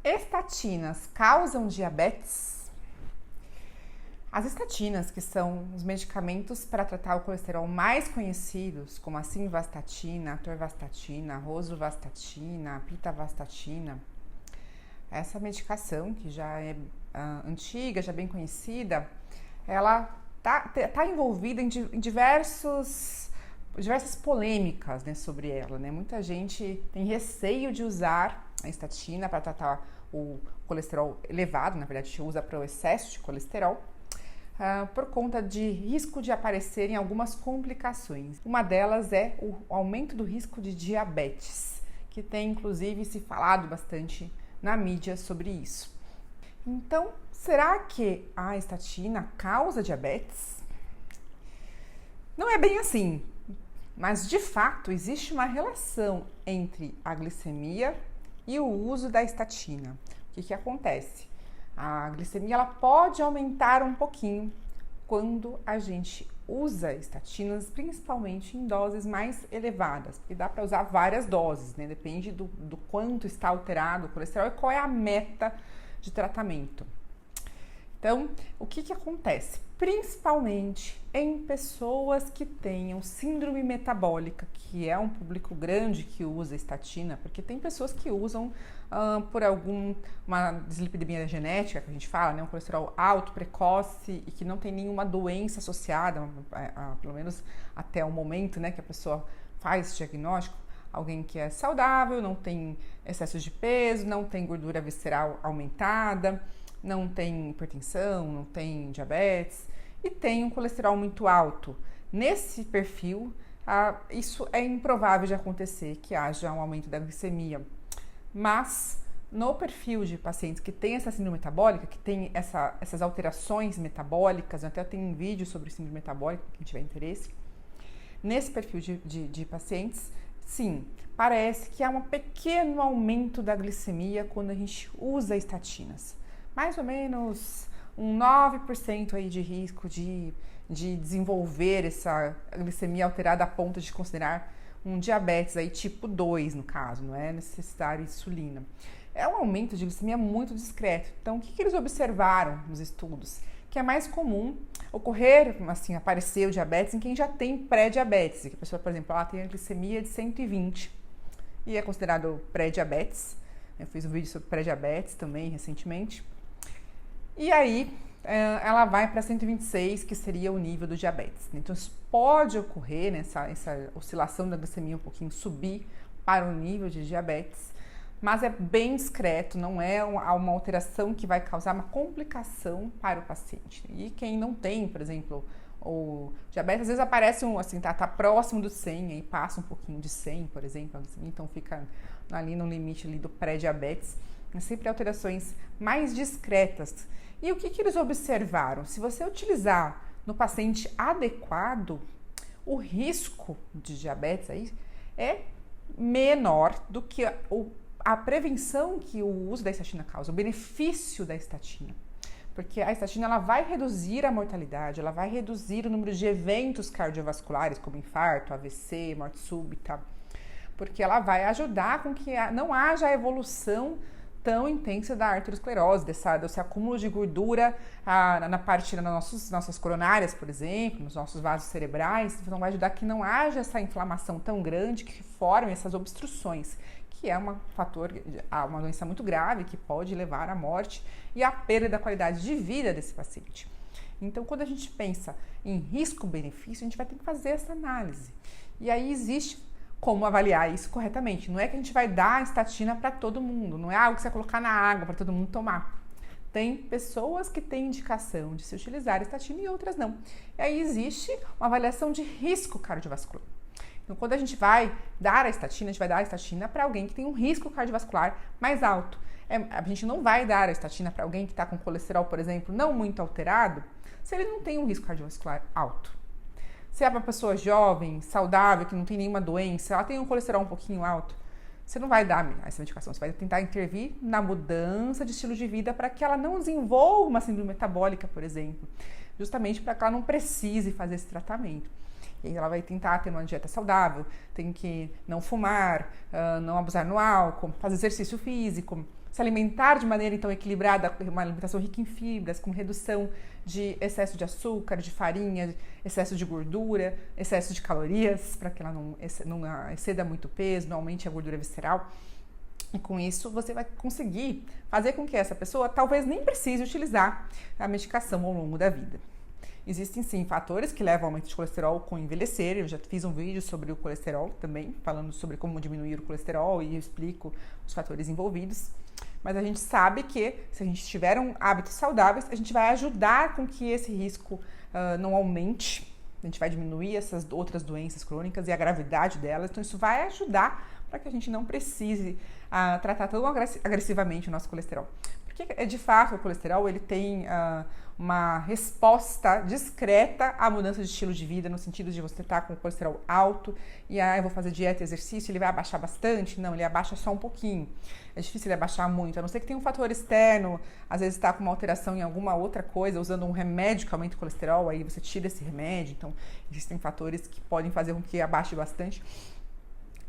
Estatinas causam diabetes? As estatinas, que são os medicamentos para tratar o colesterol mais conhecidos, como a simvastatina, atorvastatina, rosuvastatina, pitavastatina, essa medicação, que já é antiga, já bem conhecida, ela tá envolvida em diversas polêmicas, né, sobre ela, né? Muita gente tem receio de usar a estatina para tratar o colesterol elevado, na verdade, a gente usa para o excesso de colesterol, por conta de risco de aparecerem algumas complicações. Uma delas é o aumento do risco de diabetes, que tem inclusive se falado bastante na mídia sobre isso. Então, será que a estatina causa diabetes? Não é bem assim, mas de fato existe uma relação entre a glicemia e o uso da estatina. O que acontece? A glicemia ela pode aumentar um pouquinho quando a gente usa estatinas, principalmente em doses mais elevadas, porque dá para usar várias doses, né? Depende do quanto está alterado o colesterol e qual é a meta de tratamento. Então, o que acontece? Principalmente em pessoas que tenham síndrome metabólica, que é um público grande que usa estatina, porque tem pessoas que usam por uma dislipidemia genética, que a gente fala, né, um colesterol alto, precoce e que não tem nenhuma doença associada, pelo menos até o momento, né, que a pessoa faz esse diagnóstico. Alguém que é saudável, não tem excesso de peso, não tem gordura visceral aumentada, não tem hipertensão, não tem diabetes e tem um colesterol muito alto. Nesse perfil, isso é improvável de acontecer, que haja um aumento da glicemia. Mas no perfil de pacientes que têm essa síndrome metabólica, que tem essas alterações metabólicas, até tem um vídeo sobre síndrome metabólica, quem tiver interesse, nesse perfil de pacientes, sim, parece que há um pequeno aumento da glicemia quando a gente usa estatinas. Mais ou menos um 9% aí de risco de desenvolver essa glicemia alterada a ponto de considerar um diabetes aí tipo 2, no caso, não é necessitar insulina. É um aumento de glicemia muito discreto. Então, o que eles observaram nos estudos? Que é mais comum ocorrer, assim, aparecer o diabetes em quem já tem pré-diabetes. Que a pessoa, por exemplo, ela tem a glicemia de 120 e é considerado pré-diabetes. Eu fiz um vídeo sobre pré-diabetes também recentemente. E aí, ela vai para 126, que seria o nível do diabetes. Então, isso pode ocorrer, né, essa oscilação da glicemia um pouquinho subir para o nível de diabetes, mas é bem discreto, não é uma alteração que vai causar uma complicação para o paciente. E quem não tem, por exemplo, o diabetes, às vezes aparece assim, tá próximo do 100, aí passa um pouquinho de 100, por exemplo, então fica ali no limite ali do pré-diabetes. Sempre alterações mais discretas. E o que eles observaram? Se você utilizar no paciente adequado, o risco de diabetes aí é menor do que a prevenção que o uso da estatina causa, o benefício da estatina. Porque a estatina ela vai reduzir a mortalidade, ela vai reduzir o número de eventos cardiovasculares, como infarto, AVC, morte súbita, porque ela vai ajudar com que não haja a evolução tão intensa da arteriosclerose, desse acúmulo de gordura na parte das nossas coronárias, por exemplo, nos nossos vasos cerebrais. Então vai ajudar que não haja essa inflamação tão grande que forme essas obstruções, que é uma doença muito grave que pode levar à morte e à perda da qualidade de vida desse paciente. Então, quando a gente pensa em risco-benefício, a gente vai ter que fazer essa análise. E aí existe como avaliar isso corretamente. Não é que a gente vai dar a estatina para todo mundo, não é algo que você vai colocar na água para todo mundo tomar. Tem pessoas que têm indicação de se utilizar a estatina e outras não. E aí existe uma avaliação de risco cardiovascular. Então, quando a gente vai dar a estatina, a gente vai dar a estatina para alguém que tem um risco cardiovascular mais alto. A gente não vai dar a estatina para alguém que está com colesterol, por exemplo, não muito alterado, se ele não tem um risco cardiovascular alto. Se é uma pessoa jovem, saudável, que não tem nenhuma doença, ela tem um colesterol um pouquinho alto, você não vai dar essa medicação, você vai tentar intervir na mudança de estilo de vida para que ela não desenvolva uma síndrome metabólica, por exemplo, justamente para que ela não precise fazer esse tratamento. E aí ela vai tentar ter uma dieta saudável, tem que não fumar, não abusar no álcool, fazer exercício físico, se alimentar de maneira então equilibrada, uma alimentação rica em fibras, com redução de excesso de açúcar, de farinha, excesso de gordura, excesso de calorias, para que ela não exceda muito peso, não aumente a gordura visceral. E com isso você vai conseguir fazer com que essa pessoa talvez nem precise utilizar a medicação ao longo da vida. Existem sim fatores que levam ao aumento de colesterol com o envelhecer. Eu já fiz um vídeo sobre o colesterol também, falando sobre como diminuir o colesterol e eu explico os fatores envolvidos. Mas a gente sabe que se a gente tiver hábitos saudáveis, a gente vai ajudar com que esse risco não aumente. A gente vai diminuir essas outras doenças crônicas e a gravidade delas. Então isso vai ajudar para que a gente não precise tratar tão agressivamente o nosso colesterol. Porque, de fato, o colesterol ele tem uma resposta discreta à mudança de estilo de vida, no sentido de você estar com o colesterol alto e eu vou fazer dieta e exercício, ele vai abaixar bastante? Não, ele abaixa só um pouquinho. É difícil ele abaixar muito, a não ser que tenha um fator externo, às vezes está com uma alteração em alguma outra coisa, usando um remédio que aumenta o colesterol, aí você tira esse remédio. Então, existem fatores que podem fazer com que abaixe bastante,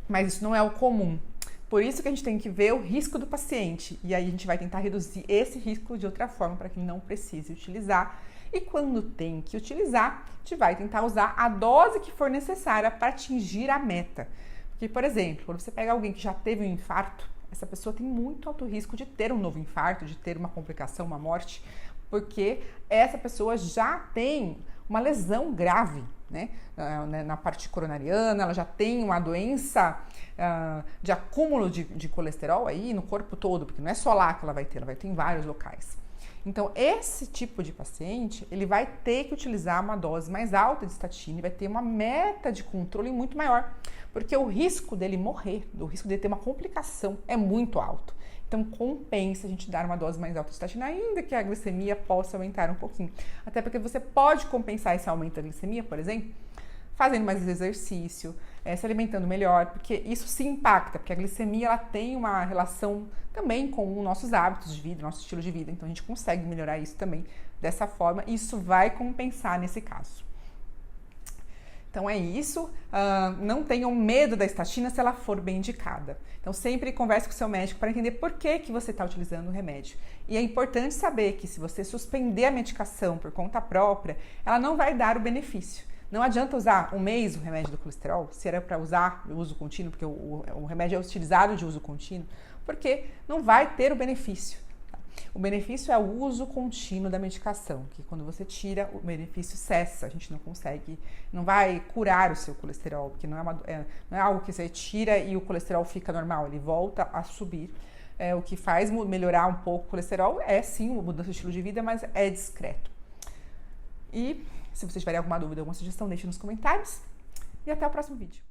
mas isso não é o comum. Por isso que a gente tem que ver o risco do paciente e aí a gente vai tentar reduzir esse risco de outra forma para que ele não precise utilizar. E quando tem que utilizar, a gente vai tentar usar a dose que for necessária para atingir a meta. Porque, por exemplo, quando você pega alguém que já teve um infarto, essa pessoa tem muito alto risco de ter um novo infarto, de ter uma complicação, uma morte, porque essa pessoa já tem uma lesão grave, né? Na parte coronariana, ela já tem uma doença de acúmulo de colesterol aí no corpo todo, porque não é só lá que ela vai ter em vários locais. Então, esse tipo de paciente, ele vai ter que utilizar uma dose mais alta de estatina e vai ter uma meta de controle muito maior, porque o risco dele morrer, o risco dele ter uma complicação é muito alto. Então, compensa a gente dar uma dose mais alta de estatina, ainda que a glicemia possa aumentar um pouquinho. Até porque você pode compensar esse aumento da glicemia, por exemplo, fazendo mais exercício, se alimentando melhor, porque isso se impacta, porque a glicemia ela tem uma relação também com os nossos hábitos de vida, nosso estilo de vida. Então, a gente consegue melhorar isso também dessa forma e isso vai compensar nesse caso. Então é isso, não tenham medo da estatina se ela for bem indicada. Então sempre converse com o seu médico para entender por que você está utilizando o remédio. E é importante saber que se você suspender a medicação por conta própria, ela não vai dar o benefício. Não adianta usar um mês o remédio do colesterol, se era para usar o uso contínuo, porque o remédio é utilizado de uso contínuo, porque não vai ter o benefício. O benefício é o uso contínuo da medicação, que quando você tira, o benefício cessa, a gente não vai curar o seu colesterol, porque não é algo que você tira e o colesterol fica normal, ele volta a subir. O que faz melhorar um pouco o colesterol é sim uma mudança de estilo de vida, mas é discreto. E se vocês tiverem alguma dúvida, alguma sugestão, deixe nos comentários e até o próximo vídeo.